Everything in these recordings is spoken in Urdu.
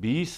20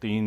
3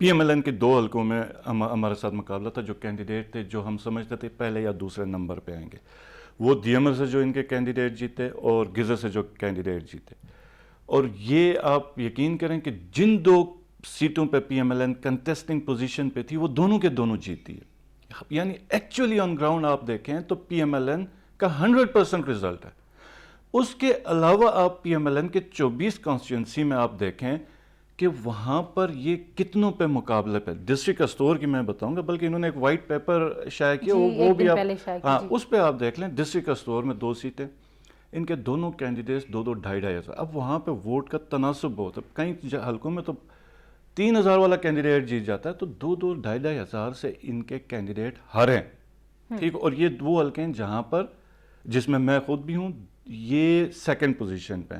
پی ایم ایل این کے 2 حلقوں میں ہمارے ساتھ مقابلہ تھا. جو کینڈیڈیٹ تھے جو ہم سمجھتے تھے پہلے یا دوسرے نمبر پہ آئیں گے, وہ دیمر سے جو ان کے کینڈیڈیٹ جیتے اور گزر سے جو کینڈیڈیٹ جیتے. اور یہ آپ یقین کریں کہ جن 2 سیٹوں پہ P M L N contesting position پہ تھی وہ دونوں کے دونوں جیتی ہے. یعنی ایکچولی آن گراؤنڈ آپ دیکھیں تو پی ایم ایل این کا 100% رزلٹ ہے. اس کے علاوہ آپ پی ایم ایل این کے 24 کانسٹیٹوئنسی میں آپ دیکھیں کہ وہاں پر یہ کتنوں پہ مقابلے پہ. ڈسٹرکٹ اسٹور کی میں بتاؤں گا, بلکہ انہوں نے ایک وائٹ پیپر شائع کیا, وہ بھی آپ ہاں اس پہ آپ دیکھ لیں. ڈسٹرکٹ اسٹور میں 2 سیٹیں, ان کے دونوں کینڈیڈیٹس 2-2 2.5 ہزار. اب وہاں پہ ووٹ کا تناسب بہت ہے. کئی حلقوں میں تو 3,000 والا کینڈیڈیٹ جیت جاتا ہے, تو 2-2 2.5 ہزار سے ان کے کینڈیڈیٹ ہارے. ٹھیک, اور یہ 2 حلقے ہیں جہاں پر, جس میں میں خود بھی ہوں, یہ 2nd پوزیشن پہ.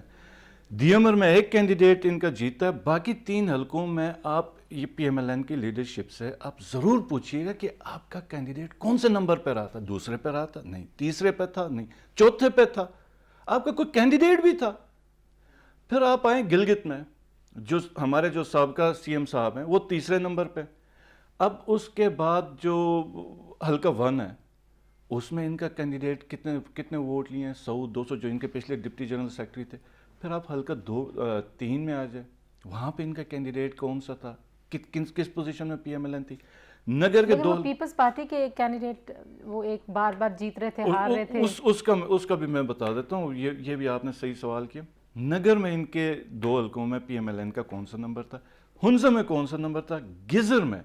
دیمر میں 1 کینڈیڈیٹ ان کا جیتا ہے. باقی 3 حلقوں میں آپ یہ پی ایم ایل این کی لیڈرشپ سے آپ ضرور پوچھیے گا کہ آپ کا کینڈیڈیٹ کون سے نمبر پہ رہا تھا. 2 پہ رہا تھا نہیں, 3 پہ تھا نہیں, 4 پہ تھا. آپ کا کوئی کینڈیڈیٹ بھی تھا. پھر آپ آئیں گلگت میں, جو ہمارے جو سابقہ سی ایم صاحب ہیں وہ 3 نمبر پہ. اب اس کے بعد جو حلقہ 1 ہے اس میں ان کا کینڈیڈیٹ کتنے ووٹ لیے ہیں, 100-200, جو ان کے پچھلے ڈپٹی جنرل سیکرٹری تھے. پھر آپ حلقہ 3 میں آ جائیں, وہاں پہ ان کا کینڈیڈیٹ کون سا تھا, کس پوزیشن میں پی ایم ایل این تھی. نگر کے 2 پیپلز پارٹی کے کینڈیڈیٹ وہ ایک بار جیت رہے تھے, ہار رہے تھے. اس کا بھی میں بتا دیتا ہوں, یہ بھی آپ نے صحیح سوال کیا. نگر میں ان کے 2 حلقوں میں پی ایم ایل این کا کون سا نمبر تھا, ہنزا میں کون سا نمبر تھا, گزر میں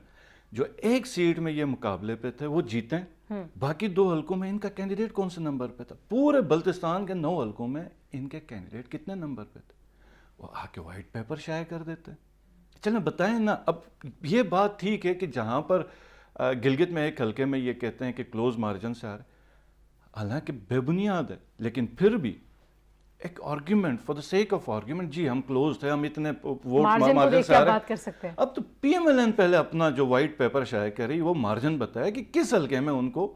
جو 1 سیٹ میں یہ مقابلے پہ تھے وہ جیتے ہیں. باقی 2 حلقوں میں ان کا کینڈیڈیٹ کون سے نمبر پہ تھا. پورے بلتستان کے 9 حلقوں میں ان کے کینڈیڈیٹ کتنے نمبر پہ تھے, وہ آ کے وائٹ پیپر شائع کر دیتے. چلیں بتائیں نا. اب یہ بات ٹھیک ہے کہ جہاں پر گلگت میں 1 حلقے میں یہ کہتے ہیں کہ کلوز مارجن سے آ رہے, حالانکہ بے بنیاد ہے, لیکن پھر بھی ایک argument for the sake of argument, جی ہم کلوز تھے, ہم اتنے ووٹ مارجن سے آ رہے ہیں. اب تو پی ایم ایل این پہلے اپنا جو وائٹ پیپر شائع کر رہی وہ مارجن بتایا کہ کس حلقے میں ان کو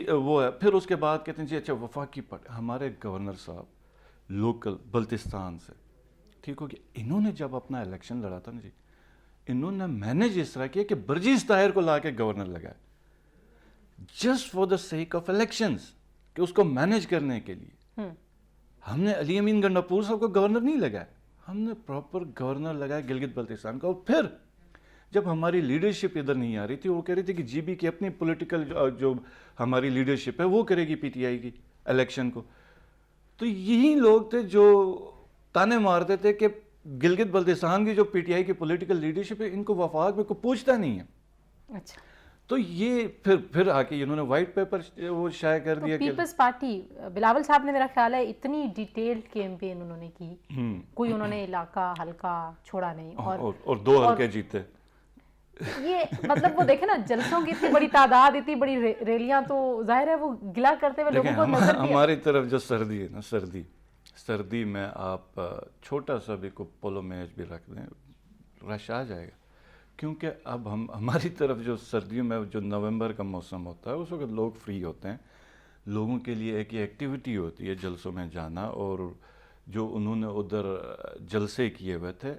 وہ ہے. پھر اس کے بعد کہتے ہیں جی اچھا وفاقی پارٹی, ہمارے گورنر صاحب لوکل بلتستان سے, ٹھیک ہو گیا. انہوں نے جب اپنا الیکشن لڑا تھا نا جی, انہوں نے مینیج اس طرح کیا کہ برجیز طاہر کو لا کے گورنر لگایا, just for the sake of elections, کہ اس کو مینیج کرنے کے لیے. ہم نے علی امین گنڈاپور صاحب کو گورنر نہیں لگایا, ہم نے پراپر گورنر لگایا گلگت بلتستان کا. اور پھر جب ہماری لیڈرشپ ادھر نہیں آ رہی تھی, وہ کہہ رہی تھی کہ جی بی کی اپنی پولیٹیکل جو ہماری لیڈرشپ ہے وہ کرے گی پی ٹی آئی کی الیکشن کو. تو یہی لوگ تھے جو تانے مارتے تھے کہ گلگت بلتستان کی جو پی ٹی آئی کی پولیٹیکل لیڈرشپ ہے ان کو وفاق میں کوئی پوچھتا نہیں ہے. اچھا, تو یہ پھر آ کے انہوں نے وائٹ پیپر وہ شائع کر دیا. پیپلز پارٹی بلاول صاحب نے میرا خیال ہے اتنی ڈیٹیلڈ کیمپین انہوں نے کی, کوئی انہوں نے علاقہ حلقہ چھوڑا نہیں, اور 2 حلقے جیتے. یہ مطلب وہ دیکھیں نا, جلسوں کی اتنی بڑی تعداد, اتنی بڑی ریلیاں, تو ظاہر ہے وہ گلا کرتے ہوئے لوگوں کو نظر دیا. ہماری طرف جو سردی ہے نا, سردی میں آپ چھوٹا سا بھی کو پولو میچ بھی رکھ دیں, رش آ جائے گا. کیونکہ اب ہماری طرف جو سردیوں میں جو نومبر کا موسم ہوتا ہے اس وقت لوگ فری ہوتے ہیں, لوگوں کے لیے ایک ایکٹیویٹی ہوتی ہے جلسوں میں جانا. اور جو انہوں نے ادھر جلسے کیے ہوئے تھے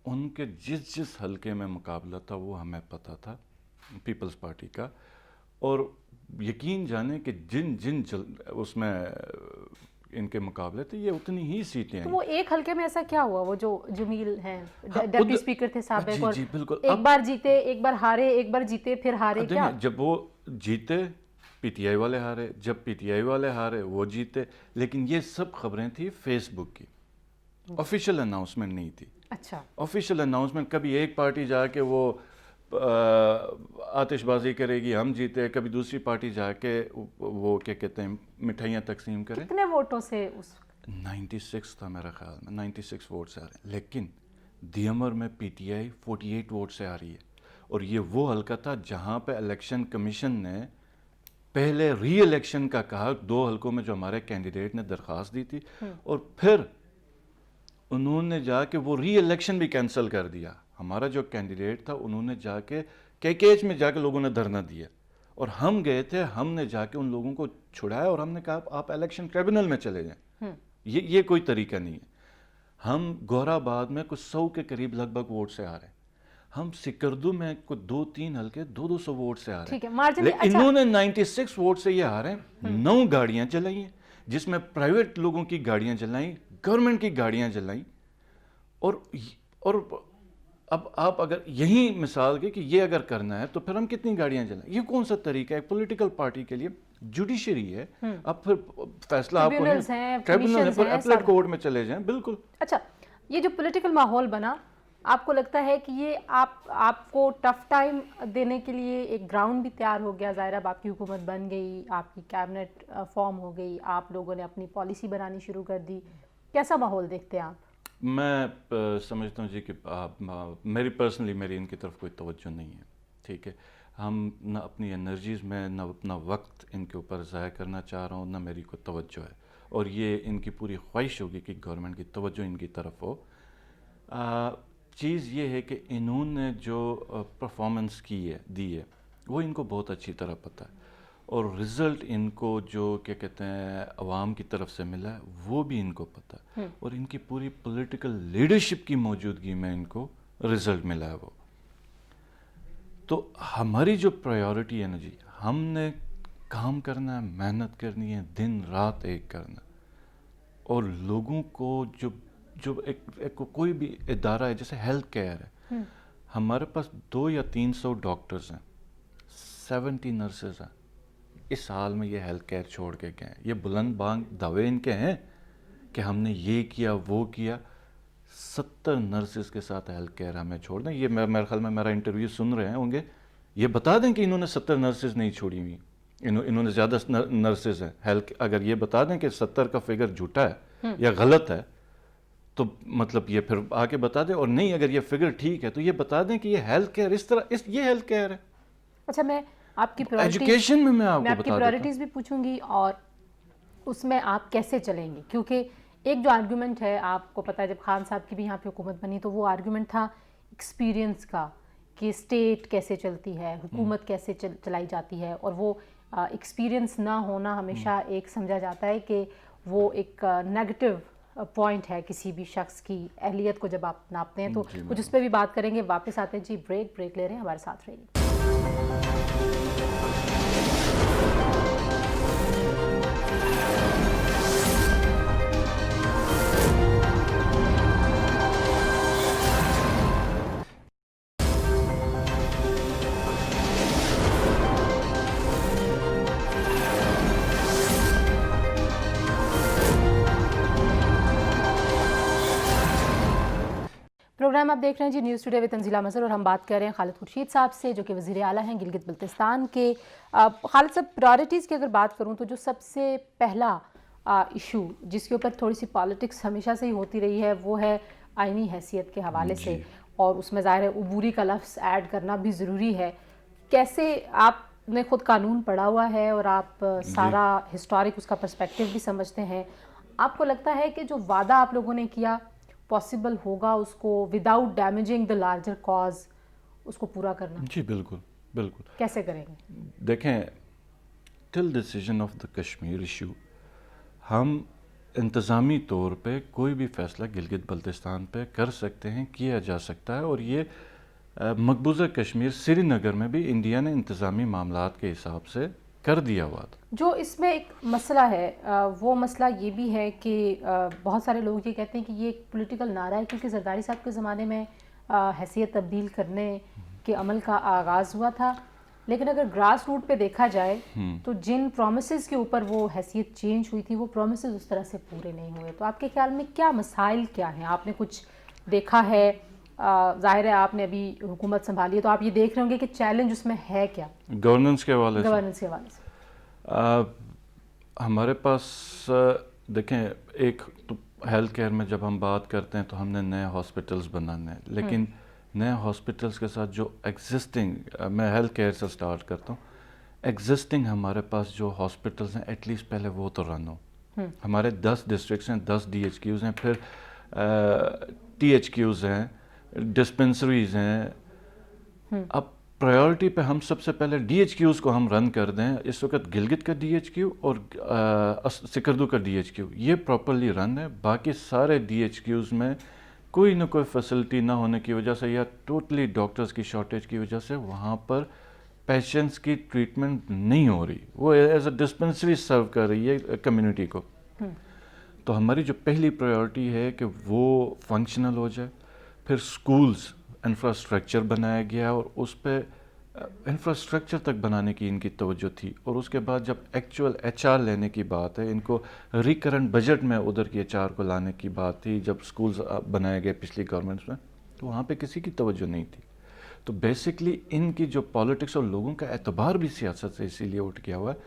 ان کے جس حلقے میں مقابلہ تھا وہ ہمیں پتہ تھا پیپلز پارٹی کا. اور یقین جانے کہ جن اس میں ان کے مقابلے تھے یہ اتنی ہی سیٹیں ہیں. تو وہ 1 حلقے میں ایسا کیا ہوا, وہ جو جمیل ہیں ڈپٹی اسپیکر تھے سابق, اور جی بالکل, ایک بار جیتے, ایک بار ہارے, ایک بار جیتے پھر ہارے, کیا جب وہ جیتے پی ٹی آئی والے ہارے, جب پی ٹی آئی والے ہارے وہ جیتے. لیکن یہ سب خبریں تھیں فیس بک کی, آفیشیل اناؤنسمنٹ نہیں تھی. اچھا, آفیشیل اناؤنسمنٹ کبھی ایک پارٹی جا کے وہ آتش بازی کرے گی ہم جیتے, کبھی دوسری پارٹی جا کے وہ کیا کہتے ہیں مٹھائیاں تقسیم کریں. کتنے ووٹوں سے 96 تھا میرا خیال میں, 96 ووٹ سے آ رہے ہیں. لیکن دیمر میں پی ٹی آئی 48 ووٹ سے آ رہی ہے. اور یہ وہ حلقہ تھا جہاں پہ الیکشن کمیشن نے پہلے ری الیکشن کا کہا 2 حلقوں میں جو ہمارے کینڈیڈیٹ نے درخواست دی تھی, اور پھر انہوں نے جا کے وہ ری الیکشن بھی کینسل کر دیا. ہمارا جو کینڈیڈیٹ تھا انہوں نے جا کے کیچ میں جا کے لوگوں نے دھرنا دیا, اور ہم گئے تھے, ہم نے جا کے ان لوگوں کو چھڑایا اور ہم نے کہا آپ الیکشن ٹریبونل میں چلے جائیں. یہ کوئی طریقہ نہیں ہے. ہم گورا آباد میں کچھ 100 کے قریب لگ بھگ ووٹ سے آ رہے ہیں. ہم سکردو میں کو 2-3 حلقے 200 ووٹ سے آ رہے ٹھیک ہے، ہیں، مارجن لیکن انہوں نے 96 ووٹ سے یہ آ رہے ہیں، 9 گاڑیاں چلائی ہیں جس میں پرائیویٹ لوگوں کی گاڑیاں چلائیں، گورنمنٹ کی گاڑیاں چلائیں، اور اب آپ اگر یہی مثال کے کہ یہ اگر کرنا ہے تو پھر ہم کتنی گاڑیاں چلائیں؟ یہ کون سا طریقہ ہے پولیٹیکل پارٹی کے لیے؟ جوڈیشری ہے، اب پھر فیصلہ آپ کو ٹریبیونلز ہیں، ٹریبیونل ہے، کمیشنز پھر ہیں، اپلیٹ سب۔ کورٹ میں چلے جائیں، بالکل۔ اچھا، یہ جو پولیٹیکل ماحول بنا، آپ کو لگتا ہے کہ یہ آپ کو ٹف ٹائم دینے کے لیے ایک گراؤنڈ بھی تیار ہو گیا؟ ظاہر اب آپ کی حکومت بن گئی، آپ کی کیبنٹ فارم ہو گئی، آپ لوگوں نے اپنی پالیسی بنانی شروع کر دی، کیسا ماحول دیکھتے ہیں آپ؟ میں سمجھتا ہوں جی کہ میری ان کی طرف کوئی توجہ نہیں ہے، ٹھیک ہے۔ ہم نہ اپنی انرجیز میں نہ اپنا وقت ان کے اوپر ضائع کرنا چاہ رہا ہوں، نہ میری کوئی توجہ ہے، اور یہ ان کی پوری خواہش ہوگی کہ گورنمنٹ کی توجہ ان کی طرف ہو۔ چیز یہ ہے کہ انہوں نے جو پرفارمنس دی ہے وہ ان کو بہت اچھی طرح پتہ ہے، اور رزلٹ ان کو جو کیا کہتے ہیں عوام کی طرف سے ملا ہے وہ بھی ان کو پتہ ہے، اور ان کی پوری پولیٹیکل لیڈرشپ کی موجودگی میں ان کو رزلٹ ملا ہے وہ۔ تو ہماری جو پرائیورٹی ہے نا جی، ہم نے کام کرنا ہے، محنت کرنی ہے، دن رات ایک کرنا ہے، اور لوگوں کو جو ایک کوئی بھی ادارہ ہے جیسے ہیلتھ کیئر ہے، ہمارے پاس 200 یا 300 ڈاکٹرز ہیں، 70 نرسز ہیں، اس سال میں یہ ہیلتھ کیئر چھوڑ کے گئے ہیں۔ یہ بلند بانگ دعوے ان کے ہیں کہ ہم نے یہ کیا وہ کیا، 70 نرسز کے ساتھ ہیلتھ کیئر ہمیں چھوڑ دیں۔ یہ میرے خیال میں میرا انٹرویو سن رہے ہوں گے، یہ بتا دیں کہ انہوں نے 70 نرسز نہیں چھوڑی ہوئی، انہوں نے زیادہ نرسز ہیں اگر یہ بتا دیں کہ 70 کا فگر جھوٹا ہے یا غلط ہے تو مطلب یہ پھر آ کے بتا دیں، اور نہیں اگر یہ فگر ٹھیک ہے تو یہ بتا دیں کہ یہ ہیلتھ کیئر یہ ہیلتھ کیئر ہے۔ اچھا، میں آپ کی ایجوکیشن میں آپ کو آپ کی بتا دیتا پرائرٹیز بھی پوچھوں گی، اور اس میں آپ کیسے چلیں گے، کیونکہ ایک جو آرگیومنٹ ہے، آپ کو پتہ ہے جب خان صاحب کی بھی یہاں پہ حکومت بنی تو وہ آرگیومنٹ تھا ایکسپیرینس کا، کہ اسٹیٹ کیسے چلتی ہے، حکومت کیسے چلائی جاتی ہے، اور وہ ایکسپیرینس نہ ہونا ہمیشہ ایک سمجھا جاتا ہے کہ وہ ایک نیگیٹو پوائنٹ ہے کسی بھی شخص کی اہلیت کو جب آپ ناپتے ہیں۔ تو کچھ اس پہ بھی بات کریں گے، واپس آتے ہیں جی، بریک لے رہے ہیں، ہمارے ساتھ رہیے۔ پروگرام آپ دیکھ رہے ہیں جی نیوز ٹوڈے وتھ تنزیلہ مظہر، اور ہم بات کر رہے ہیں خالد خورشید صاحب سے جو کہ وزیر اعلیٰ ہیں گلگت بلتستان کے۔ خالد صاحب، پرائرٹیز کی اگر بات کروں تو جو سب سے پہلا ایشو جس کے اوپر تھوڑی سی پالیٹکس ہمیشہ سے ہی ہوتی رہی ہے وہ ہے آئینی حیثیت کے حوالے سے، اور اس میں ظاہر ہے عبوری کا لفظ ایڈ کرنا بھی ضروری ہے۔ کیسے، آپ نے خود قانون پڑھا ہوا ہے اور آپ سارا ہسٹورک اس کا پرسپیکٹیو بھی سمجھتے ہیں، آپ کو لگتا ہے کہ جو وعدہ آپ لوگوں نے کیا پاسبل ہوگا اس کو without damaging the larger cause اس کو پورا کرنا؟ جی بالکل بالکل۔ کیسے کریں گے؟ دیکھیں، till decision of the Kashmir issue ہم انتظامی طور پہ کوئی بھی فیصلہ گلگت بلتستان پہ کر سکتے ہیں، کیا جا سکتا ہے، اور یہ مقبوضہ کشمیر سری نگر میں بھی انڈیا نے انتظامی معاملات کے حساب سے کر دیا ہوا تھا۔ جو اس میں ایک مسئلہ ہے وہ مسئلہ یہ بھی ہے کہ بہت سارے لوگ یہ کہتے ہیں کہ یہ ایک پولیٹیکل نعرہ ہے، کیونکہ زرداری صاحب کے زمانے میں حیثیت تبدیل کرنے کے عمل کا آغاز ہوا تھا، لیکن اگر گراس روٹ پہ دیکھا جائے تو جن پرومسز کے اوپر وہ حیثیت چینج ہوئی تھی وہ پرومسز اس طرح سے پورے نہیں ہوئے۔ تو آپ کے خیال میں کیا مسائل کیا ہیں؟ آپ نے کچھ دیکھا ہے، ظاہر ہے آپ نے ابھی حکومت سنبھالی ہے تو آپ یہ دیکھ رہے ہوں گے کہ چیلنج اس میں ہے کیا گورننس کے حوالے سے؟ گورننس کے حوالے سے ہمارے پاس دیکھیں، ایک تو ہیلتھ کیئر میں جب ہم بات کرتے ہیں تو ہم نے نئے ہاسپٹلز بنانے ہیں، لیکن نئے ہاسپٹلز کے ساتھ جو ایگزسٹنگ، میں ہیلتھ کیئر سے سٹارٹ کرتا ہوں، ایگزسٹنگ ہمارے پاس جو ہاسپٹلز ہیں ایٹ لیسٹ پہلے وہ تو رن ہو۔ ہمارے 10 ڈسٹرکٹس ہیں، 10 ڈی ایچ کیوز ہیں، پھر ٹی ایچ کیوز ہیں، ڈسپنسریز ہیں۔ اب پرائیورٹی پہ ہم سب سے پہلے ڈی ایچ کیوز کو ہم رن کر دیں۔ اس وقت گلگت کا ڈی ایچ کیو اور سکردو کا ڈی ایچ کیو یہ پراپرلی رن ہے، باقی سارے ڈی ایچ کیوز میں کوئی نہ کوئی فیسلٹی نہ ہونے کی وجہ سے یا ٹوٹلی ڈاکٹرز کی شارٹیج کی وجہ سے وہاں پر پیشنٹس کی ٹریٹمنٹ نہیں ہو رہی، وہ ایز اے ڈسپنسری سرو کر رہی ہے کمیونٹی کو. تو ہماری جو پہلی پرائیورٹی ہے کہ وہ فنکشنل ہو جائے. پھر سکولز انفراسٹرکچر بنایا گیا اور اس پہ انفراسٹرکچر تک بنانے کی ان کی توجہ تھی. اور اس کے بعد جب ایکچوئل ایچ آر لینے کی بات ہے، ان کو ریکرنٹ بجٹ میں ادھر کی ایچ آر کو لانے کی بات تھی. جب سکولز بنائے گئے پچھلی گورنمنٹس میں تو وہاں پہ کسی کی توجہ نہیں تھی. تو بیسکلی ان کی جو پالیٹکس اور لوگوں کا اعتبار بھی سیاست سے اسی لیے اٹھ گیا ہوا ہے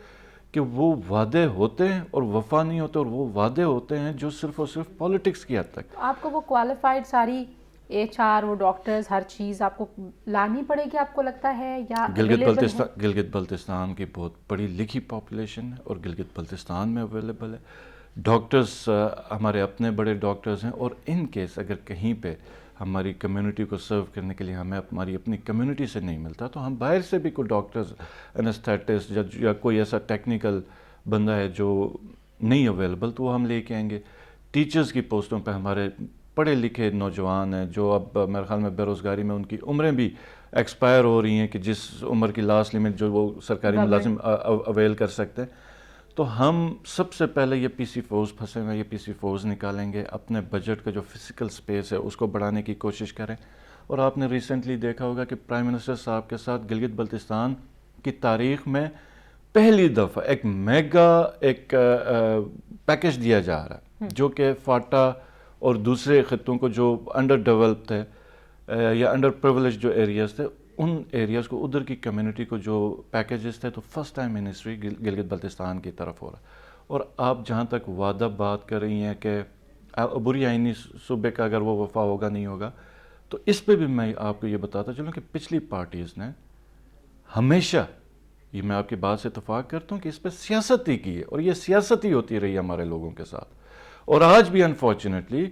کہ وہ وعدے ہوتے ہیں اور وفا نہیں ہوتے، اور وہ وعدے ہوتے ہیں جو صرف اور صرف پالیٹکس کی حد تک. آپ کو وہ کوالیفائڈ ساری ایچ آر، وہ ڈاکٹرز، ہر چیز آپ کو لانی پڑے گی آپ کو لگتا ہے، یا گلگت بلتستان کی بہت پڑھی لکھی پاپولیشن ہے اور گلگت بلتستان میں اویلیبل ہے. ڈاکٹرز ہمارے اپنے بڑے ڈاکٹرز ہیں، اور ان کیس اگر کہیں پہ ہماری کمیونٹی کو سرو کرنے کے لیے ہمیں ہماری اپنی کمیونٹی سے نہیں ملتا تو ہم باہر سے بھی کوئی ڈاکٹرز، انستھیٹسٹ یا کوئی ایسا ٹیکنیکل بندہ ہے جو نہیں اویلیبل تو وہ ہم لے کے آئیں گے. ٹیچرز کی پوسٹوں پہ ہمارے پڑھے لکھے نوجوان ہیں جو اب میرے خیال میں بے روزگاری میں ان کی عمریں بھی ایکسپائر ہو رہی ہیں کہ جس عمر کی لاسٹ لمٹ جو وہ سرکاری ملازم اویل کر سکتے ہیں. تو ہم سب سے پہلے یہ پی سی فورس پھنسے ہوئے، یہ پی سی فورس نکالیں گے. اپنے بجٹ کا جو فزیکل سپیس ہے اس کو بڑھانے کی کوشش کریں. اور آپ نے ریسنٹلی دیکھا ہوگا کہ پرائم منسٹر صاحب کے ساتھ گلگت بلتستان کی تاریخ میں پہلی دفعہ ایک میگا پیکج دیا جا رہا ہے جو کہ فاٹا اور دوسرے خطوں کو جو انڈر ڈیولپ تھے یا انڈر پریولیج جو ایریاز تھے، ان ایریاز کو ادھر کی کمیونٹی کو جو پیکیجز تھے تو first time in history Gilgit Baltistan کی طرف ہو رہا. اور آپ جہاں تک وعدہ بات کر رہی ہیں کہ عبوری آئینی صوبے کا اگر وہ وفا ہوگا نہیں ہوگا، تو اس پہ بھی میں آپ کو یہ بتاتا چلوں کہ پچھلی پارٹیز نے ہمیشہ، یہ میں آپ کی بات سے اتفاق کرتا ہوں کہ اس پہ سیاست ہی کی ہے اور یہ سیاست ہی ہوتی رہی ہمارے لوگوں کے ساتھ. اور آج بھی انفارچونیٹلی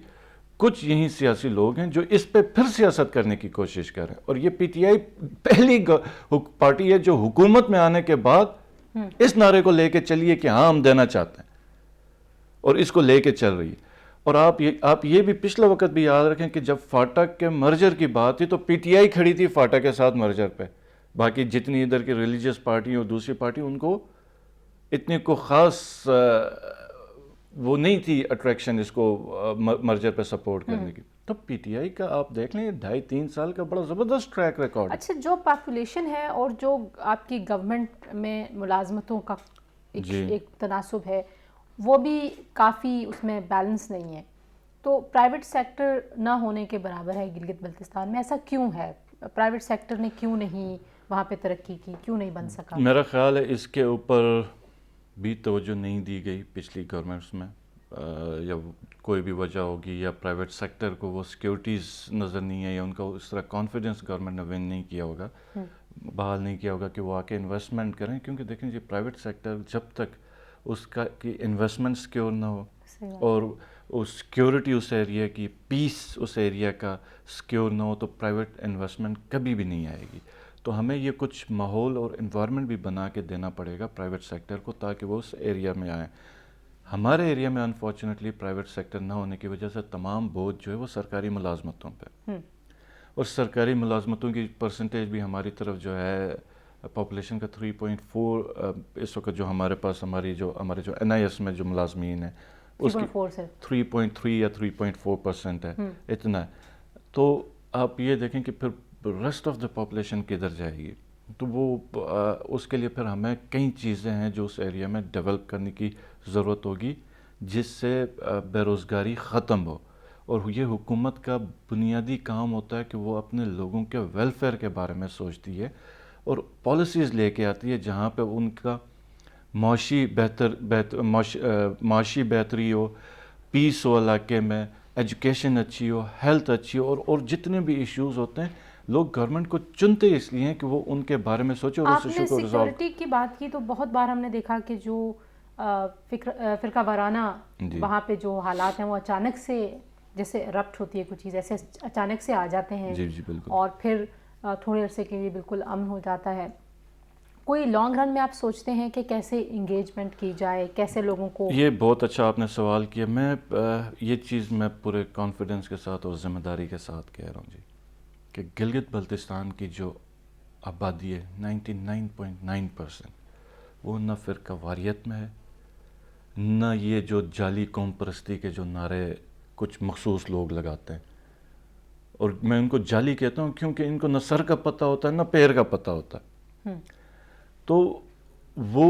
کچھ یہی سیاسی لوگ ہیں جو اس پہ پھر سیاست کرنے کی کوشش کر رہے ہیں. اور یہ پی ٹی آئی پہلی پارٹی ہے جو حکومت میں آنے کے بعد اس نعرے کو لے کے چلیے کہ ہاں ہم دینا چاہتے ہیں، اور اس کو لے کے چل رہی ہے. اور آپ یہ بھی پچھلا وقت بھی یاد رکھیں کہ جب فاٹک کے مرجر کی بات تھی تو پی ٹی آئی کھڑی تھی فاٹک کے ساتھ مرجر پہ. باقی جتنی ادھر کی ریلیجیس پارٹی اور دوسری پارٹی ان کو اتنی کو خاص وہ نہیں تھی اٹریکشن اس کو مرجر پہ سپورٹ کرنے کی. تو پی ٹی آئی کا آپ دیکھ لیں 2.5-3 سال کا بڑا زبردست ٹریک ریکارڈ. اچھا، جو پاپولیشن ہے اور جو آپ کی گورنمنٹ میں ملازمتوں کا ایک تناسب ہے وہ بھی کافی اس میں بیلنس نہیں ہے، تو پرائیویٹ سیکٹر نہ ہونے کے برابر ہے گلگت بلتستان میں. ایسا کیوں ہے؟ پرائیویٹ سیکٹر نے کیوں نہیں وہاں پہ ترقی کی، کیوں نہیں بن سکا؟ میرا خیال ہے اس کے اوپر بھی توجہ نہیں دی گئی پچھلی گورنمنٹس میں، یا کوئی بھی وجہ ہوگی، یا پرائیویٹ سیکٹر کو وہ سیکیورٹیز نظر نہیں ہے، یا ان کا اس طرح کانفیڈنس گورنمنٹ نے ون نہیں کیا ہوگا، بحال نہیں کیا ہوگا کہ وہ آ کے انویسٹمنٹ کریں. کیونکہ دیکھیں جی پرائیویٹ سیکٹر جب تک اس کا کی انویسٹمنٹ سیکیور نہ ہو اور اس سیکیورٹی اس ایریا کی، پیس اس ایریا کا سیکیور نہ ہو تو پرائیویٹ انویسٹمنٹ کبھی بھی نہیں آئے گی. تو ہمیں یہ کچھ ماحول اور انوائرمنٹ بھی بنا کے دینا پڑے گا پرائیویٹ سیکٹر کو تاکہ وہ اس ایریا میں آئیں. ہمارے ایریا میں انفارچونیٹلی پرائیویٹ سیکٹر نہ ہونے کی وجہ سے تمام بوجھ جو ہے وہ سرکاری ملازمتوں پہ، اور سرکاری ملازمتوں کی پرسنٹیج بھی ہماری طرف جو ہے پاپولیشن کا 3.4 اس وقت جو ہمارے پاس ہمارے جو این آئی ایس میں جو ملازمین ہیں اس کی 3.3 یا 3.4% ہے، اتنا ہے. تو آپ یہ دیکھیں کہ پھر ریسٹ آف دا پاپولیشن کدھر جائے گی. تو وہ اس کے لیے پھر ہمیں کئی چیزیں ہیں جو اس ایریا میں ڈیولپ کرنے کی ضرورت ہوگی جس سے بے روزگاری ختم ہو. اور یہ حکومت کا بنیادی کام ہوتا ہے کہ وہ اپنے لوگوں کے ویلفیئر کے بارے میں سوچتی ہے اور پالیسیز لے کے آتی ہے جہاں پہ ان کا معاشی بہتری ہو، پیس ہو علاقے میں، ایجوکیشن اچھی ہو، ہیلتھ اچھی ہو، اور جتنے بھی ایشوز ہوتے ہیں لوگ گورنمنٹ کو چنتے اس لیے ہیں کہ وہ ان کے بارے میں سوچے اور اس ایشو کو ریزالو. آپ نے سیکیورٹی کی بات کی تو بہت بار ہم نے دیکھا کہ جو فرقہ وارانہ وہاں پہ جو حالات ہیں وہ اچانک سے جیسے رپٹ ہوتی ہے کچھ چیز ایسے اچانک سے آ جاتے ہیں، جی بالکل، اور پھر تھوڑے عرصے کے لیے بالکل امن ہو جاتا ہے. کوئی لانگ رن میں آپ سوچتے ہیں کہ کیسے انگیجمنٹ کی جائے, کیسے لوگوں کو؟ یہ بہت اچھا آپ نے سوال کیا. میں یہ چیز میں پورے کانفیڈنس کے ساتھ اور ذمہ داری کے ساتھ کہہ رہا ہوں جی, کہ گلگت بلتستان کی جو آبادی ہے 99.9%, وہ نہ فرقہ واریت میں ہے, نہ یہ جو جعلی قوم پرستی کے جو نعرے کچھ مخصوص لوگ لگاتے ہیں. اور میں ان کو جعلی کہتا ہوں کیونکہ ان کو نہ سر کا پتہ ہوتا ہے نہ پیر کا پتہ ہوتا ہے. تو وہ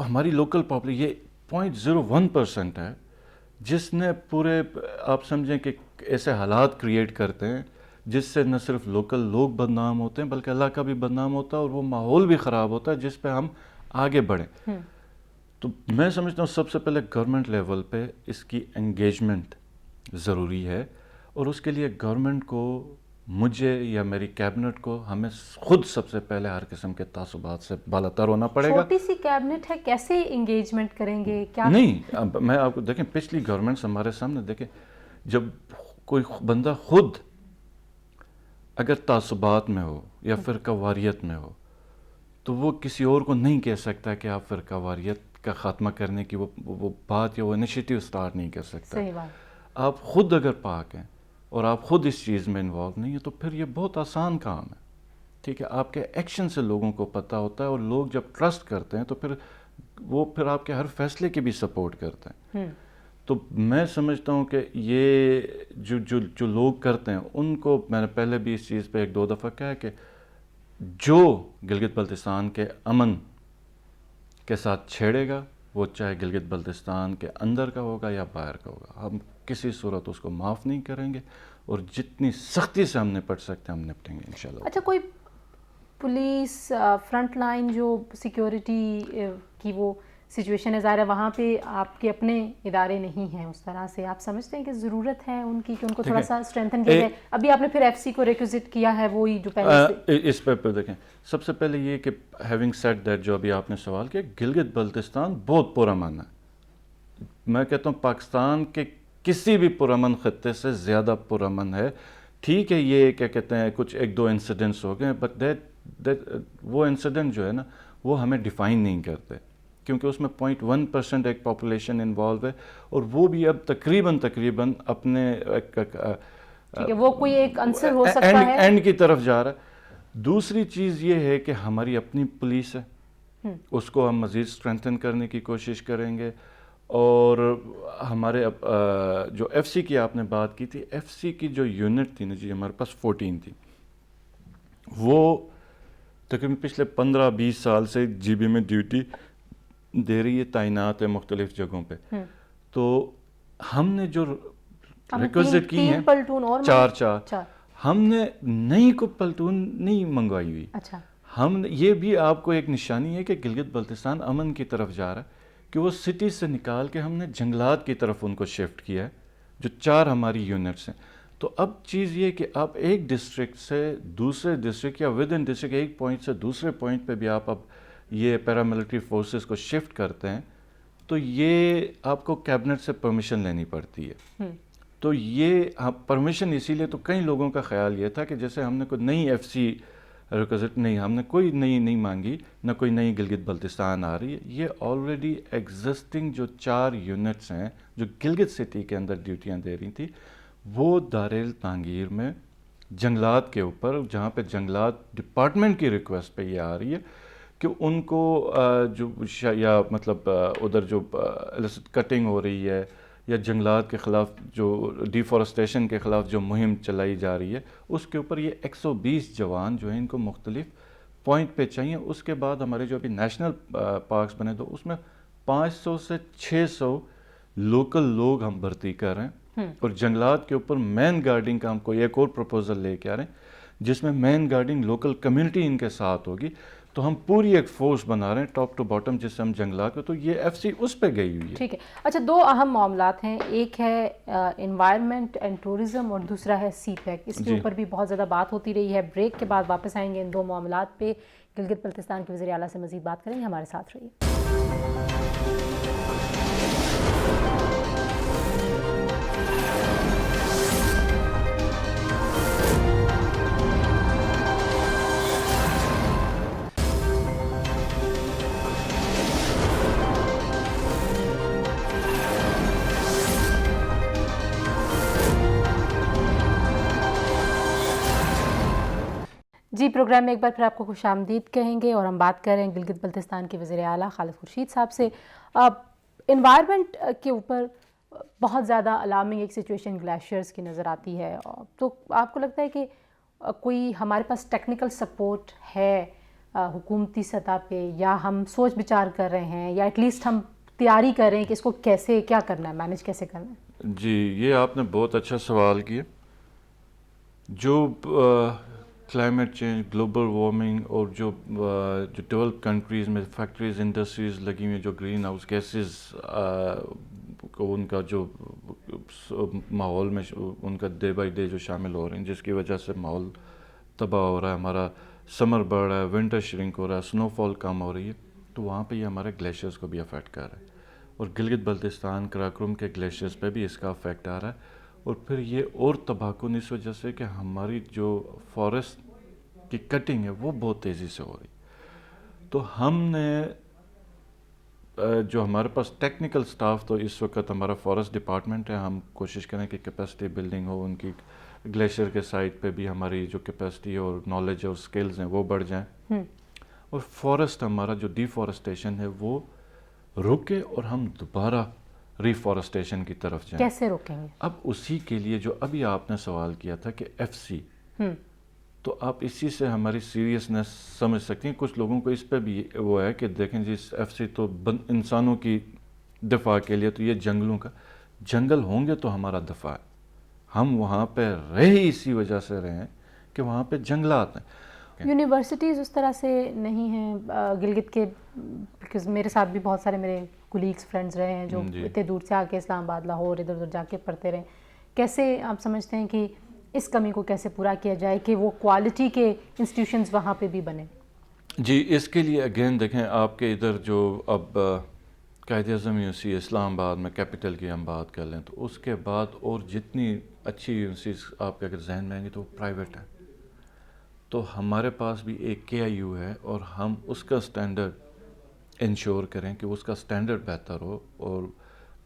ہماری لوکل پاپولیشن یہ 0.01% ہے جس نے پورے, آپ سمجھیں کہ ایسے حالات کریٹ کرتے ہیں جس سے نہ صرف لوکل لوگ بدنام ہوتے ہیں بلکہ علاقہ بھی بدنام ہوتا ہے اور وہ ماحول بھی خراب ہوتا ہے جس پہ ہم آگے بڑھیں. تو میں سمجھتا ہوں سب سے پہلے گورنمنٹ لیول پہ اس کی انگیجمنٹ ضروری ہے, اور اس کے لیے گورنمنٹ کو, مجھے یا میری کیبنٹ کو, ہمیں خود سب سے پہلے ہر قسم کے تعصبات سے بالاتر ہونا پڑے گا. چھوٹی سی کیبنٹ ہے, کیسے انگیجمنٹ کریں گے کیا؟ نہیں, میں آپ کو دیکھیں پچھلی گورنمنٹس ہمارے سامنے دیکھیں, جب کوئی بندہ خود اگر تعصبات میں ہو یا فرقہ واریت میں ہو تو وہ کسی اور کو نہیں کہہ سکتا کہ آپ فرقہ واریت کا خاتمہ کرنے کی وہ بات یا وہ انیشیٹو سٹارٹ نہیں کر سکتا. صحیح بات. آپ خود اگر پاک ہیں اور آپ خود اس چیز میں انوالو نہیں ہیں تو پھر یہ بہت آسان کام ہے. ٹھیک ہے, آپ کے ایکشن سے لوگوں کو پتہ ہوتا ہے, اور لوگ جب ٹرسٹ کرتے ہیں تو پھر آپ کے ہر فیصلے کی بھی سپورٹ کرتے ہیں. تو میں سمجھتا ہوں کہ یہ جو لوگ کرتے ہیں ان کو, میں نے پہلے بھی اس چیز پہ 1-2 دفعہ کہا کہ جو گلگت بلتستان کے امن کے ساتھ چھیڑے گا, وہ چاہے گلگت بلتستان کے اندر کا ہوگا یا باہر کا ہوگا, ہم کسی صورت اس کو معاف نہیں کریں گے, اور جتنی سختی سے ہم نپٹ سکتے ہیں ہم نپٹیں گے انشاءاللہ. اچھا, کوئی پولیس فرنٹ لائن جو سیکیورٹی کی وہ سچویشن ہے, ظاہر ہے وہاں پہ آپ کے اپنے ادارے نہیں ہیں اس طرح سے, آپ سمجھتے ہیں کہ ضرورت ہے ان کی کہ ان کو تھوڑا سا اسٹرینتھن کیا جائے؟ ابھی آپ نے پھر ایف سی کو ریکوزٹ کیا ہے, وہی جو پہلے سے. اس پہ دیکھیں, سب سے پہلے یہ کہ ہیونگ سیڈ دیٹ, جو ابھی آپ نے سوال کیا, گلگت بلتستان بہت پرامن ہے. میں کہتا ہوں پاکستان کے کسی بھی پرامن خطے سے زیادہ پرامن ہے. ٹھیک ہے, یہ کیا کہتے ہیں کچھ 1-2 انسیڈنٹس ہو گئے, بٹ وہ انسیڈنٹ جو ہے نا وہ ہمیں ڈیفائن نہیں کرتے, کیونکہ اس میں 0.1% ایک پاپولیشن انوالو ہے, اور وہ بھی اب تقریباً اپنے وہ کوئی ایک عنصر ہو سکتا ہے اینڈ کی طرف جا رہا ہے. دوسری چیز یہ ہے کہ ہماری اپنی پولیس ہے, اس کو ہم مزید اسٹرینتھن کرنے کی کوشش کریں گے. اور ہمارے جو ایف سی کی آپ نے بات کی تھی, ایف سی کی جو یونٹ تھی نا جی, ہمارے پاس 14 تھی, وہ تقریباً پچھلے 15-20 سال سے جی بی میں ڈیوٹی دے رہی ہے, تعینات ہے مختلف جگہوں پہ. تو ہم نے جو ریکوزٹ کی ہیں 4 ہم نے نئی کو پلٹون نہیں منگوائی ہوئی. اچھا, ہم یہ بھی آپ کو ایک نشانی ہے کہ گلگت بلتستان امن کی طرف جا رہا ہے, کہ وہ سٹی سے نکال کے ہم نے جنگلات کی طرف ان کو شفٹ کیا ہے, جو 4 ہماری یونٹس ہیں. تو اب چیز یہ کہ آپ ایک ڈسٹرکٹ سے دوسرے ڈسٹرکٹ یا ود ان ڈسٹرکٹ ایک پوائنٹ سے دوسرے پوائنٹ پہ بھی آپ اب یہ پیراملٹری فورسز کو شفٹ کرتے ہیں, تو یہ آپ کو کیبنٹ سے پرمیشن لینی پڑتی ہے. تو یہ پرمیشن اسی لیے تو کئی لوگوں کا خیال یہ تھا کہ جیسے ہم نے کوئی نئی ایف سی ریکوزٹ نہیں, ہم نے کوئی نئی نہیں مانگی, نہ کوئی نئی گلگت بلتستان آ رہی ہے. یہ آلریڈی ایگزسٹنگ جو 4 یونٹس ہیں جو گلگت سٹی کے اندر ڈیوٹیاں دے رہی تھیں, وہ دارال تانگیر میں جنگلات کے اوپر, جہاں پہ جنگلات ڈپارٹمنٹ کی ریکویسٹ پہ یہ آ رہی ہے کہ ان کو جو یا مطلب ادھر جو کٹنگ ہو رہی ہے یا جنگلات کے خلاف جو ڈیفورسٹیشن کے خلاف جو مہم چلائی جا رہی ہے, اس کے اوپر یہ 120 جوان جو ہیں ان کو مختلف پوائنٹ پہ چاہیے. اس کے بعد ہمارے جو ابھی نیشنل پارکس بنے تو اس میں 500 سے 600 لوکل لوگ ہم بھرتی کر رہے ہیں, اور جنگلات کے اوپر مین گارڈنگ کا ہم کوئی ایک اور پروپوزل لے کے آ رہے ہیں جس میں مین گارڈنگ لوکل کمیونٹی ان کے ساتھ ہوگی. تو ہم پوری ایک فورس بنا رہے ہیں ٹاپ ٹو باٹم, جس سے ہم جنگلات کو, تو یہ ایف سی اس پہ گئی ہوئی ہے. ٹھیک ہے. اچھا, 2 اہم معاملات ہیں, ایک ہے انوائرمنٹ اینڈ ٹورزم اور دوسرا ہے سی پیک. اس کے اوپر بھی بہت زیادہ بات ہوتی رہی ہے. بریک کے بعد واپس آئیں گے ان 2 معاملات پہ. گلگت بلتستان کے وزیر اعلیٰ سے مزید بات کریں گے, ہمارے ساتھ رہیے. جی، پروگرام میں ایک بار پھر آپ کو خوش آمدید کہیں گے اور ہم بات کر رہے ہیں گلگت بلتستان کے وزیر اعلیٰ خالد خورشید صاحب سے. انوائرمنٹ کے اوپر بہت زیادہ الارمنگ ایک سچویشن گلیشیئرز کی نظر آتی ہے, تو آپ کو لگتا ہے کہ کوئی ہمارے پاس ٹیکنیکل سپورٹ ہے حکومتی سطح پہ, یا ہم سوچ بچار کر رہے ہیں, یا ایٹ لیسٹ ہم تیاری کر رہے ہیں کہ اس کو کیسے کیا کرنا ہے, مینیج کیسے کرنا ہے؟ جی, یہ آپ نے بہت اچھا سوال کیا. جو کلائمیٹ چینج, گلوبل وارمنگ اور جو ڈیولپ کنٹریز میں فیکٹریز انڈسٹریز لگی ہوئی, جو گرین ہاؤس گیسز کو ان کا جو ماحول میں ان کا ڈے بائی ڈے جو شامل ہو رہے ہیں, جس کی وجہ سے ماحول تباہ ہو رہا ہے, ہمارا سمر بڑھ رہا ہے, ونٹر شرنک ہو رہا ہے, سنو فال کم ہو رہی ہے, تو وہاں پہ یہ ہمارے گلیشیئرز کو بھی افیکٹ کر رہا ہے. اور گلگت بلتستان کراکرم کے گلیشیئرز پہ بھی اس کا افیکٹ آ رہا ہے. اور پھر یہ اور تباہ کن اس وجہ سے کہ ہماری جو فارسٹ کی کٹنگ ہے وہ بہت تیزی سے ہو رہی. تو ہم نے جو ہمارے پاس ٹیکنیکل سٹاف, تو اس وقت ہمارا فارسٹ ڈپارٹمنٹ ہے, ہم کوشش کریں کہ کیپیسٹی بلڈنگ ہو, ان کی گلیشیئر کے سائٹ پہ بھی ہماری جو کیپیسٹی اور نالج اور سکلز ہیں وہ بڑھ جائیں, اور فارسٹ ہمارا جو ڈیفارسٹیشن ہے وہ رکے اور ہم دوبارہ ریفارسٹیشن کی طرف جائیں. کیسے روکیں گے؟ اب اسی کے لیے جو ابھی آپ نے سوال کیا تھا کہ ایف سی, تو آپ اسی سے ہماری سیریسنس سمجھ سکتی ہیں. کچھ لوگوں کو اس پہ بھی وہ ہے کہ دیکھیں جی ایف سی تو انسانوں کی دفاع کے لیے, تو یہ جنگلوں کا, جنگل ہوں گے تو ہمارا دفاع ہے. ہم وہاں پہ رہے اسی وجہ سے رہے ہیں کہ وہاں پہ جنگلات ہیں. یونیورسٹیز اس طرح سے نہیں ہیں گلگت کے, بیکاز میرے ساتھ بھی بہت سارے میرے کولیگس فرینڈز رہے ہیں جو اتنے دور سے آ کے اسلام آباد, لاہور, ادھر ادھر جا کے پڑھتے رہے. کیسے آپ سمجھتے ہیں کہ اس کمی کو کیسے پورا کیا جائے کہ وہ کوالٹی کے انسٹیٹیوشنز وہاں پہ بھی بنے؟ جی, اس کے لیے اگین دیکھیں آپ کے ادھر جو اب قائد اعظم یونیورسٹی اسلام آباد میں کیپٹل کی ہم بات کر لیں, تو اس کے بعد اور جتنی اچھی یونیورسٹیز آپ کے اگر ذہن میں آئیں گی تو وہ پرائیویٹ ہیں. تو ہمارے پاس بھی ایک کے آئی یو ہے, اور ہم اس کا سٹینڈرڈ انشور کریں کہ اس کا سٹینڈرڈ بہتر ہو, اور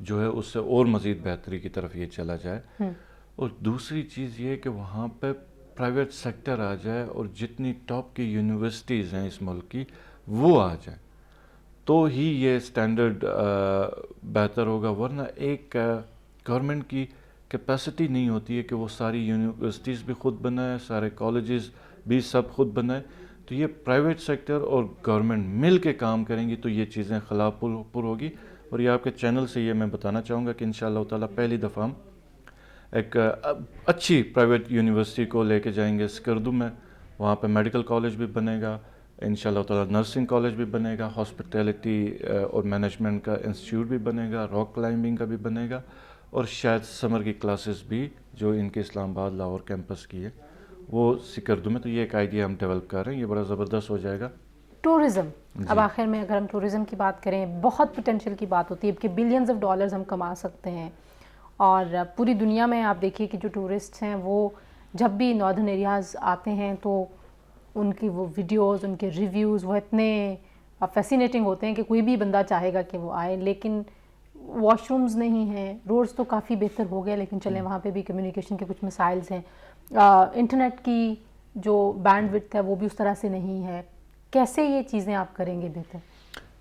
جو ہے اس سے اور مزید بہتری کی طرف یہ چلا جائے. اور دوسری چیز یہ کہ وہاں پہ پرائیویٹ سیکٹر آ جائے, اور جتنی ٹاپ کی یونیورسٹیز ہیں اس ملک کی وہ آ جائیں, تو ہی یہ سٹینڈرڈ بہتر ہوگا. ورنہ ایک گورنمنٹ کی کیپیسٹی نہیں ہوتی ہے کہ وہ ساری یونیورسٹیز بھی خود بنائے, سارے کالجز بھی سب خود بنائے. تو یہ پرائیویٹ سیکٹر اور گورنمنٹ مل کے کام کریں گی تو یہ چیزیں خلا پر ہوگی. اور یہ آپ کے چینل سے یہ میں بتانا چاہوں گا کہ انشاءاللہ تعالیٰ پہلی دفعہ ہم ایک اچھی پرائیویٹ یونیورسٹی کو لے کے جائیں گے سکردو میں. وہاں پہ میڈیکل کالج بھی بنے گا, انشاءاللہ تعالیٰ نرسنگ کالج بھی بنے گا, ہاسپٹیلٹی اور مینجمنٹ کا انسٹیٹیوٹ بھی بنے گا, راک کلائمبنگ کا بھی بنے گا, اور شاید سمر کی کلاسز بھی جو ان کے اسلام آباد لاہور کیمپس کی ہے وہ سکردو میں. تو یہ ایک آئیڈیا ہم ڈیولپ کر رہے ہیں, یہ بڑا زبردست ہو جائے گا. ٹورزم, اب آخر میں اگر ہم ٹورزم کی بات کریں, بہت پوٹینشیل کی بات ہوتی ہے کہ بلینز آف ڈالرز ہم کما سکتے ہیں. اور پوری دنیا میں آپ دیکھیے کہ جو ٹورسٹ ہیں وہ جب بھی ناردرن ایریاز آتے ہیں تو ان کی وہ ویڈیوز, ان کے ریویوز وہ اتنے فیسینیٹنگ ہوتے ہیں کہ کوئی بھی بندہ چاہے گا کہ وہ آئے. لیکن واش رومز نہیں ہیں, روڈز تو کافی بہتر ہو گئے لیکن چلیں وہاں پہ بھی کمیونیکیشن کے کچھ مسائلز ہیں, انٹرنیٹ کی جو بینڈ وڈتھ ہے وہ بھی اس طرح سے نہیں ہے. کیسے یہ چیزیں آپ کریں گے بہتر؟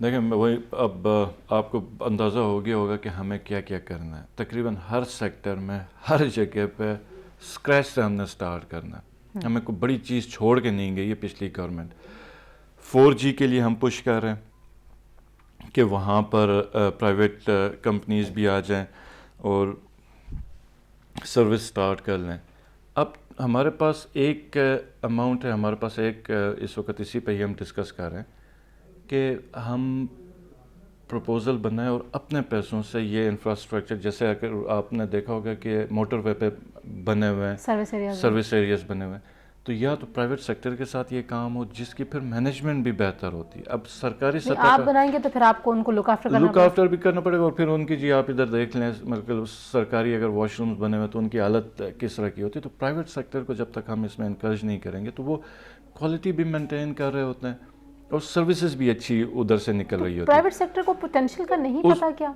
دیکھیں وہی اب آپ کو اندازہ ہو گیا ہوگا کہ ہمیں کیا کیا کرنا ہے. تقریباً ہر سیکٹر میں ہر جگہ پہ اسکریچ سے ہم نے سٹارٹ کرنا ہے. ہمیں کوئی بڑی چیز چھوڑ کے نہیں گئی ہے پچھلی گورنمنٹ. 4G کے لیے ہم پش کر رہے ہیں کہ وہاں پر پرائیویٹ کمپنیز بھی آ جائیں اور سروس سٹارٹ کر لیں. اب ہمارے پاس ایک اماؤنٹ ہے, ہمارے پاس ایک اس وقت اسی پہ ہی ہم ڈسکس کر رہے ہیں کہ ہم پروپوزل بنائیں اور اپنے پیسوں سے یہ انفراسٹرکچر, جیسے اگر آپ نے دیکھا ہوگا کہ موٹر وے پہ بنے ہوئے ہیں, سروس ایریاز بنے ہوئے ہیں, تو یا تو پرائیویٹ سیکٹر کے ساتھ یہ کام ہو جس کی پھر مینجمنٹ بھی بہتر ہوتی ہے. اب سرکاری سطح آپ بنائیں گے تو پھر آپ کو ان کو لک آفٹر بھی کرنا پڑے گا. اور پھر ان کی جی آپ ادھر دیکھ لیں, مطلب سرکاری اگر واش رومز بنے ہوئے تو ان کی حالت کس طرح کی ہوتی ہے. تو پرائیویٹ سیکٹر کو جب تک ہم اس میں انکریج نہیں کریں گے تو وہ کوالٹی بھی مینٹین کر رہے ہوتے ہیں اور سروسز بھی اچھی ادھر سے نکل رہی ہوتی ہے. پرائیویٹ سیکٹر کو پوٹینشیل کا نہیں پتا کیا؟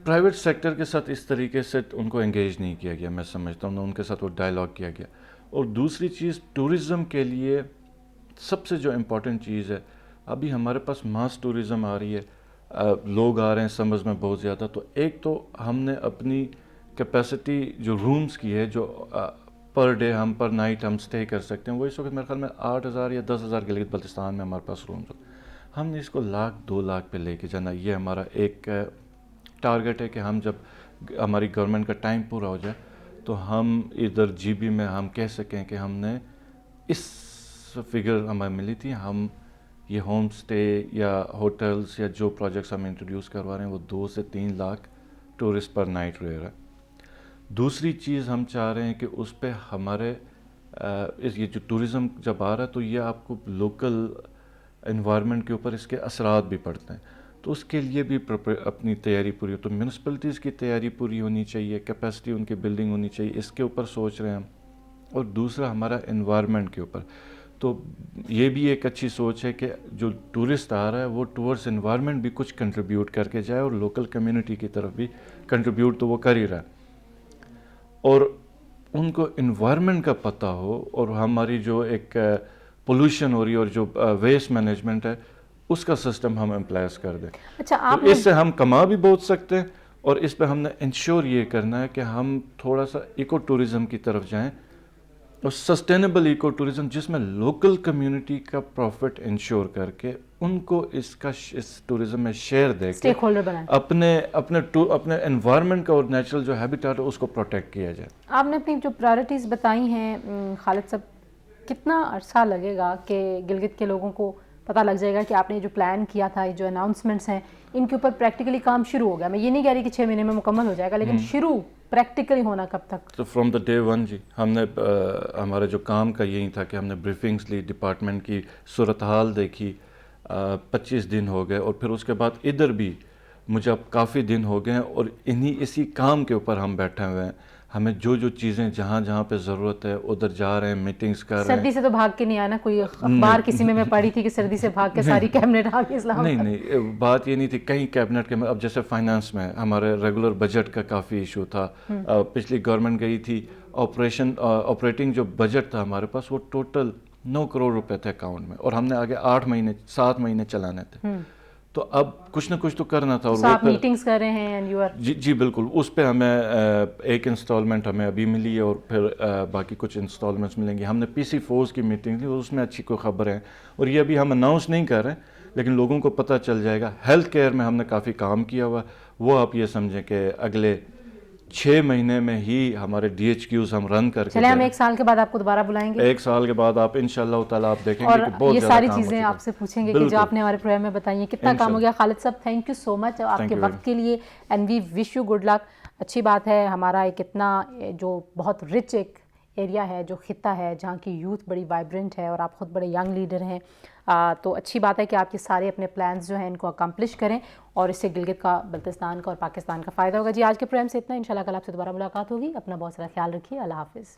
پرائیویٹ سیکٹر کے ساتھ اس طریقے سے ان کو انگیج نہیں کیا گیا, میں سمجھتا ہوں ان کے ساتھ وہ ڈائلاگ کیا گیا. اور دوسری چیز ٹورزم کے لیے سب سے جو امپورٹنٹ چیز ہے، ابھی ہمارے پاس ماس ٹورزم آ رہی ہے، لوگ آ رہے ہیں سمرز میں بہت زیادہ. تو ایک تو ہم نے اپنی کیپیسٹی جو رومز کی ہے، جو پر ڈے ہم پر نائٹ ہم اسٹے کر سکتے ہیں، وہ اس وقت میرے خیال میں 8,000 یا 10,000 گلگت بلتستان میں ہمارے پاس رومز ہو. ہم نے اس کو 1,00,000-2,00,000 پہ لے کے جانا. یہ ہمارا ایک ٹارگٹ ہے کہ ہم جب ہماری گورنمنٹ کا ٹائم پورا ہو جائے تو ہم ادھر جی بی میں ہم کہہ سکیں کہ ہم نے اس فگر ہمیں ملی تھی. ہم یہ ہوم سٹے یا ہوٹلز یا جو پروجیکٹس ہم انٹروڈیوس کروا رہے ہیں وہ 2 سے 3 لاکھ ٹورسٹ پر نائٹ رہ رہا ہے. دوسری چیز ہم چاہ رہے ہیں کہ اس پہ ہمارے یہ جو ٹورزم جب آ رہا ہے تو یہ آپ کو لوکل انوائرمنٹ کے اوپر اس کے اثرات بھی پڑتے ہیں. تو اس کے لیے بھی اپنی تیاری پوری ہو. تو میونسپلٹیز کی تیاری پوری ہونی چاہیے، کیپیسٹی ان کی بلڈنگ ہونی چاہیے، اس کے اوپر سوچ رہے ہیں ہم. اور دوسرا ہمارا انوائرمنٹ کے اوپر. تو یہ بھی ایک اچھی سوچ ہے کہ جو ٹورسٹ آ رہا ہے وہ ٹورڈز انوائرمنٹ بھی کچھ کنٹریبیوٹ کر کے جائے، اور لوکل کمیونٹی کی طرف بھی کنٹریبیوٹ تو وہ کر ہی رہا ہے. اور ان کو انوائرمنٹ کا پتہ ہو، اور ہماری جو ایک پولوشن ہو رہی ہے اور جو ویسٹ مینجمنٹ ہے اس کا سسٹم ہم امپلائز کر دیں. اچھا، آپ اس سے ہم کما بھی بہت سکتے ہیں، اور اس پہ ہم نے انشور یہ کرنا ہے کہ ہم تھوڑا سا ایکو ٹورزم کی طرف جائیں، اور سسٹینیبل ایکو ٹورزم جس میں لوکل کمیونٹی کا پروفٹ انشور کر کے ان کو اس ٹورزم میں شیئر دے کے اسٹیک ہولڈر بنائیں، اپنے انوائرمنٹ کا اور نیچرل جو ہیبیٹیٹ ہے اس کو پروٹیکٹ کیا جائے. آپ نے اپنی جو پرائرٹیز بتائی ہیں خالد صاحب، کتنا عرصہ لگے گا کہ گلگت کے لوگوں کو پتہ لگ جائے گا کہ آپ نے جو پلان کیا تھا، جو اناؤنسمنٹس ہیں، ان کے اوپر پریکٹیکلی کام شروع ہو گیا؟ میں یہ نہیں کہہ رہی کہ 6 مہینے میں مکمل ہو جائے گا، لیکن شروع پریکٹیکلی ہونا کب تک؟ تو فرام دا ڈے ون جی ہم نے ہمارا جو کام کا یہی تھا کہ ہم نے بریفنگس لی، ڈپارٹمنٹ کی صورتحال دیکھی. 25 دن ہو گئے، اور پھر اس کے بعد ادھر بھی مجھے اب کافی دن ہو گئے ہیں، اور اسی کام کے اوپر ہم بیٹھے ہوئے ہیں. ہمیں جو چیزیں جہاں پہ ضرورت ہے ادھر جا رہے ہیں، میٹنگز کر رہے ہیں. سردی سے تو بھاگ کے نہیں آیا نا؟ کوئی اخبار کسی میں پڑھی تھی کہ سردی سے بھاگ کے ساری کیبنٹ آ گئی اسلام آباد. نہیں، بات یہ نہیں تھی. کہیں کیبنٹ کے اب جیسے فائنانس میں ہمارے ریگولر بجٹ کا کافی ایشو تھا. پچھلی گورنمنٹ گئی تھی، آپریٹنگ جو بجٹ تھا ہمارے پاس وہ ٹوٹل 9 کروڑ روپے تھے اکاؤنٹ میں، اور ہم نے آگے 7 مہینے چلانے تھے. تو اب کچھ نہ کچھ تو کرنا تھا. اور آپ میٹنگز کر رہے ہیں اینڈ یو آر جی بالکل. اس پہ ہمیں ایک انسٹالمنٹ ہمیں ابھی ملی ہے، اور پھر باقی کچھ انسٹالمنٹس ملیں گی. ہم نے پی سی فورس کی میٹنگ لی، اور اس میں اچھی کوئی خبر ہے، اور یہ ابھی ہم اناؤنس نہیں کر رہے ہیں، لیکن لوگوں کو پتہ چل جائے گا. ہیلتھ کیئر میں ہم نے کافی کام کیا ہوا، وہ آپ یہ سمجھیں کہ اگلے 6 مہینے میں ہی ہمارے ڈی ایچ کیوز ہم رن کر کے چلے ہم 1 سال کے بعد آپ کو دوبارہ بلائیں گے. 1 سال کے بعد آپ انشاءاللہ تعالیٰ آپ دیکھیں گے کہ بہت اور یہ زیادہ ساری کام ہو چیزیں چکا ہے. آپ سے پوچھیں گے کہ جو آپ نے ہمارے پروگرام میں بتائی ہیں. کتنا کام ہو گیا. خالد صاحب تھینک یو سو مچ آپ کے وقت کے لیے، and we wish you good luck. اچھی بات ہے، ہمارا ایک اتنا جو بہت رچ ایک ایریا ہے، جو خطہ ہے جہاں کی یوتھ بڑی وائبرنٹ ہے، اور آپ خود بڑے ینگ لیڈر ہیں، تو اچھی بات ہے کہ آپ یہ سارے اپنے پلانز جو ہیں ان کو اکمپلش کریں، اور اس سے گلگت کا، بلتستان کا اور پاکستان کا فائدہ ہوگا. جی آج کے پروگرام سے اتنا. انشاءاللہ کل آپ سے دوبارہ ملاقات ہوگی. اپنا بہت سارا خیال رکھیے. اللہ حافظ.